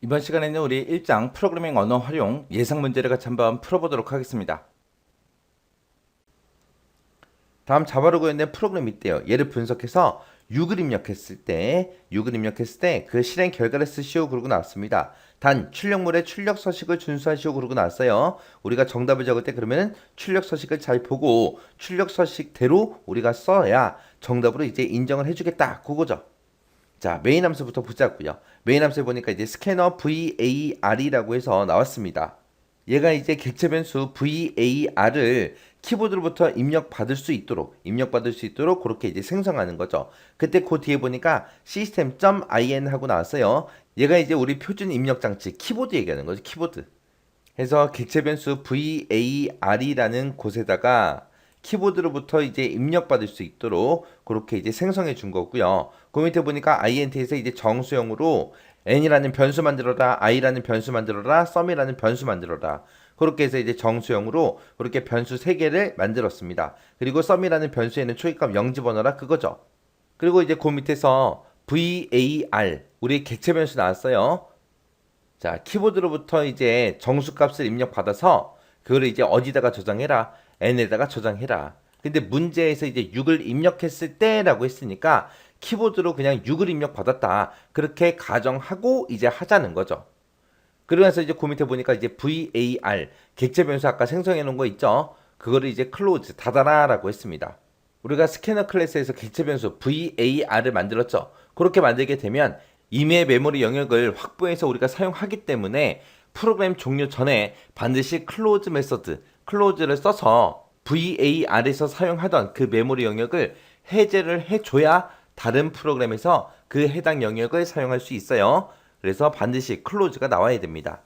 이번 시간에는 우리 1장 프로그래밍 언어 활용 예상 문제를 같이 한번 풀어보도록 하겠습니다. 다음 자바로 구현된 프로그램이 있대요. 얘를 분석해서 6을 입력했을 때 그 실행 결과를 쓰시오 그러고 나왔습니다. 단 출력물의 출력 서식을 준수하시오 그러고 나왔어요. 우리가 정답을 적을 때 그러면은 출력 서식을 잘 보고 출력 서식대로 우리가 써야 정답으로 이제 인정을 해주겠다 그거죠. 자, 메인 함수부터 보자고요. 메인 함수에 보니까 이제 스캐너 VAR이라고 해서 나왔습니다. 얘가 이제 객체 변수 VAR을 키보드로부터 입력받을 수 있도록 그렇게 이제 생성하는 거죠. 그때 그 뒤에 보니까 system.in 하고 나왔어요. 얘가 이제 우리 표준 입력 장치 키보드 얘기하는 거죠. 키보드. 해서 객체 변수 VAR이라는 곳에다가 키보드로부터 이제 입력받을 수 있도록 그렇게 이제 생성해 준 거고요. 그 밑에 보니까 int에서 이제 정수형으로 n이라는 변수 만들어라, i라는 변수 만들어라, sum이라는 변수 만들어라. 그렇게 해서 이제 정수형으로 그렇게 변수 3개를 만들었습니다. 그리고 sum이라는 변수에는 초기값 0 집어넣어라 그거죠. 그리고 이제 그 밑에서 var 우리 객체 변수 나왔어요. 자, 키보드로부터 이제 정수값을 입력받아서 그거를 이제 어디다가 저장해라? n에다가 저장해라. 근데 문제에서 이제 6을 입력했을 때라고 했으니까 키보드로 그냥 6을 입력받았다. 그렇게 가정하고 이제 하자는 거죠. 그러면서 이제 그 밑에 보니까 이제 var 객체 변수 아까 생성해 놓은 거 있죠? 그거를 이제 close 닫아라라고 했습니다. 우리가 스캐너 클래스에서 객체 변수 var을 만들었죠. 그렇게 만들게 되면 임의의 메모리 영역을 확보해서 우리가 사용하기 때문에 프로그램 종료 전에 반드시 close 메서드, close를 써서 var에서 사용하던 그 메모리 영역을 해제를 해줘야 다른 프로그램에서 그 해당 영역을 사용할 수 있어요. 그래서 반드시 close가 나와야 됩니다.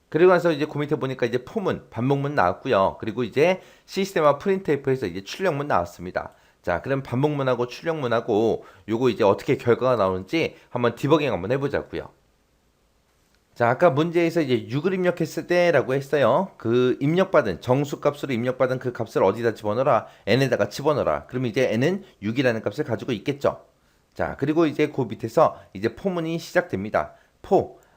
그리고 나서 이제 그 밑에 보니까 이제 포문, 반복문 나왔고요. 그리고 이제 시스템화 프린트F에서 이제 출력문 나왔습니다. 자, 그럼 반복문하고 출력문하고 요거 이제 어떻게 결과가 나오는지 한번 디버깅 한번 해보자고요. 자, 아까 문제에서 이제 6을 입력했을 때라고 했어요. 그 입력받은 정수값으로 입력받은 그 값을 어디다 집어넣어라? n에다가 집어넣어라. 그러면 이제 n은 6이라는 값을 가지고 있겠죠. 자, 그리고 이제 그 밑에서 이제 포문이 시작됩니다.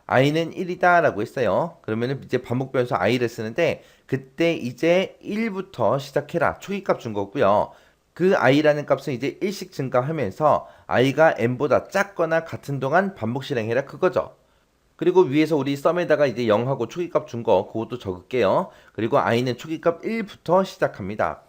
i는 1이다 라고 했어요. 그러면은 이제 반복 변수 i를 쓰는데 그때 이제 1부터 시작해라. 초기값 준 거고요. 그 i라는 값은 이제 1씩 증가하면서 i가 n보다 작거나 같은 동안 반복 실행해라 그거죠. 그리고 위에서 우리 썸에다가 이제 0하고 초기값 준 거 그것도 적을게요. 그리고 i는 초기값 1부터 시작합니다.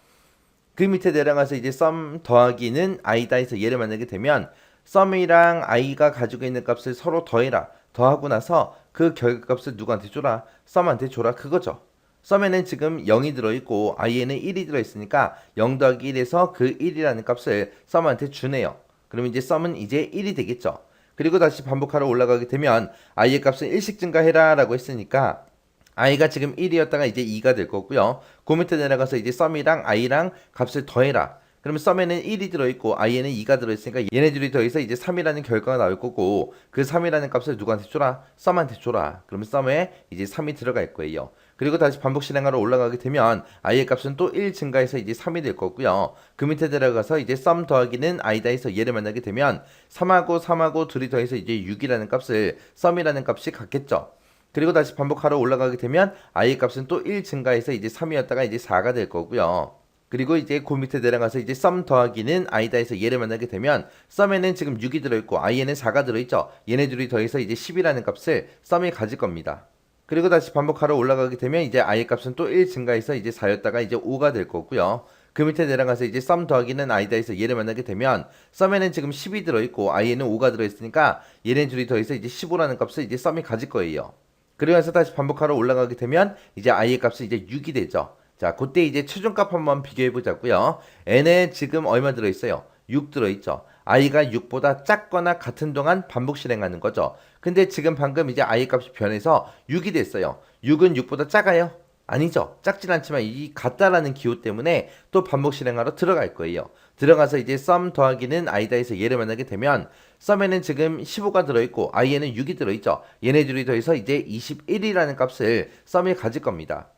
그 밑에 내려가서 이제 썸 더하기는 i다 해서 얘를 만들게 되면 썸이랑 i가 가지고 있는 값을 서로 더해라. 더하고 나서 그 결과값을 누구한테 줘라? 썸한테 줘라 그거죠. 썸에는 지금 0이 들어있고 i에는 1이 들어있으니까 0 더하기 1에서 그 1이라는 값을 썸한테 주네요. 그럼 이제 썸은 이제 1이 되겠죠. 그리고 다시 반복하러 올라가게 되면 i의 값은 1씩 증가해라 라고 했으니까 i가 지금 1이었다가 이제 2가 될 거고요. 그 밑에 내려가서 이제 썸이랑 i랑 값을 더해라. 그러면 썸에는 1이 들어있고 i에는 2가 들어있으니까 얘네들이 더해서 이제 3이라는 결과가 나올 거고 그 3이라는 값을 누구한테 줘라? 썸한테 줘라. 그러면 썸에 이제 3이 들어갈 거예요. 그리고 다시 반복 실행하러 올라가게 되면 i의 값은 또 1 증가해서 이제 3이 될 거고요. 그 밑에 들어가서 이제 썸 더하기는 i다 해서 얘를 만나게 되면 3하고 둘이 더해서 이제 6이라는 값을 썸이라는 값이 같겠죠. 그리고 다시 반복하러 올라가게 되면 i의 값은 또 1 증가해서 이제 3이었다가 이제 4가 될 거고요. 그리고 이제 그 밑에 내려가서 이제 썸 더하기는 i다 해서 얘를 만나게 되면 썸에는 지금 6이 들어있고 i에는 4가 들어있죠. 얘네 둘이 더해서 이제 10이라는 값을 썸이 가질 겁니다. 그리고 다시 반복하러 올라가게 되면 이제 i의 값은 또 1 증가해서 이제 4였다가 이제 5가 될 거고요. 그 밑에 내려가서 이제 썸 더하기는 i다 해서 얘를 만나게 되면 썸에는 지금 10이 들어있고 i에는 5가 들어있으니까 얘네 둘이 더해서 이제 15라는 값을 이제 썸이 가질 거예요. 그러면서 다시 반복하러 올라가게 되면 이제 i의 값은 이제 6이 되죠. 자, 그때 이제 최종값 한번 비교해 보자고요. n에 지금 얼마 들어있어요? 6 들어있죠. i가 6보다 작거나 같은 동안 반복 실행하는 거죠. 근데 지금 방금 이제 i 값이 변해서 6이 됐어요. 6은 6보다 작아요? 아니죠. 작진 않지만 이 같다라는 기호 때문에 또 반복 실행하러 들어갈 거예요. 들어가서 이제 썸 더하기는 i다 해서 얘를 만나게 되면 썸에는 지금 15가 들어있고 i에는 6이 들어있죠. 얘네들이 더해서 이제 21이라는 값을 썸이 가질 겁니다.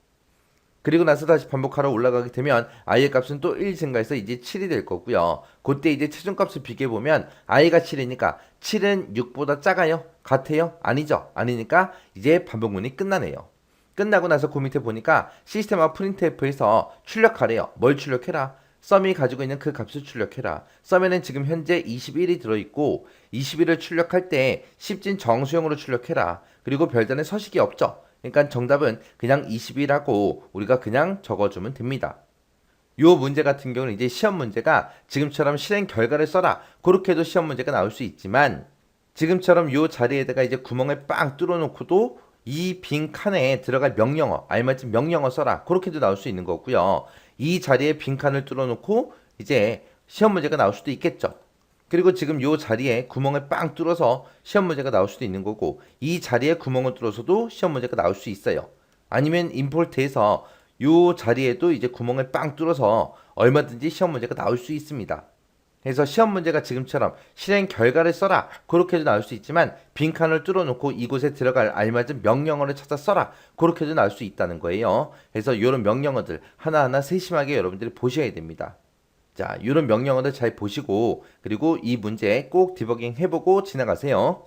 그리고 나서 다시 반복하러 올라가게 되면 i의 값은 또 1 증가해서 이제 7이 될 거고요. 그때 이제 최종값을 비교해보면 i가 7이니까 7은 6보다 작아요? 같아요? 아니죠? 아니니까 이제 반복문이 끝나네요. 끝나고 나서 그 밑에 보니까 시스템과 printf에서 출력하래요. 뭘 출력해라? 썸이 가지고 있는 그 값을 출력해라. 썸에는 지금 현재 21이 들어있고 21을 출력할 때 10진 정수형으로 출력해라. 그리고 별다른 서식이 없죠. 그러니까 정답은 그냥 21하고 우리가 그냥 적어주면 됩니다. 요 문제 같은 경우는 이제 시험 문제가 지금처럼 실행 결과를 써라. 그렇게 해도 시험 문제가 나올 수 있지만 지금처럼 요 자리에다가 이제 구멍을 빵 뚫어 놓고도 이 빈 칸에 들어갈 명령어, 알맞은 명령어 써라. 그렇게도 나올 수 있는 거고요. 이 자리에 빈 칸을 뚫어 놓고 이제 시험 문제가 나올 수도 있겠죠. 그리고 지금 요 자리에 구멍을 빵 뚫어서 시험 문제가 나올 수도 있는 거고 이 자리에 구멍을 뚫어서도 시험 문제가 나올 수 있어요. 아니면 임포트에서 요 자리에도 이제 구멍을 빵 뚫어서 얼마든지 시험 문제가 나올 수 있습니다. 그래서 시험 문제가 지금처럼 실행 결과를 써라 그렇게도 나올 수 있지만 빈칸을 뚫어놓고 이곳에 들어갈 알맞은 명령어를 찾아 써라 그렇게도 나올 수 있다는 거예요. 그래서 이런 명령어들 하나하나 세심하게 여러분들이 보셔야 됩니다. 자, 이런 명령어들 잘 보시고 그리고 이 문제 꼭 디버깅 해보고 지나가세요.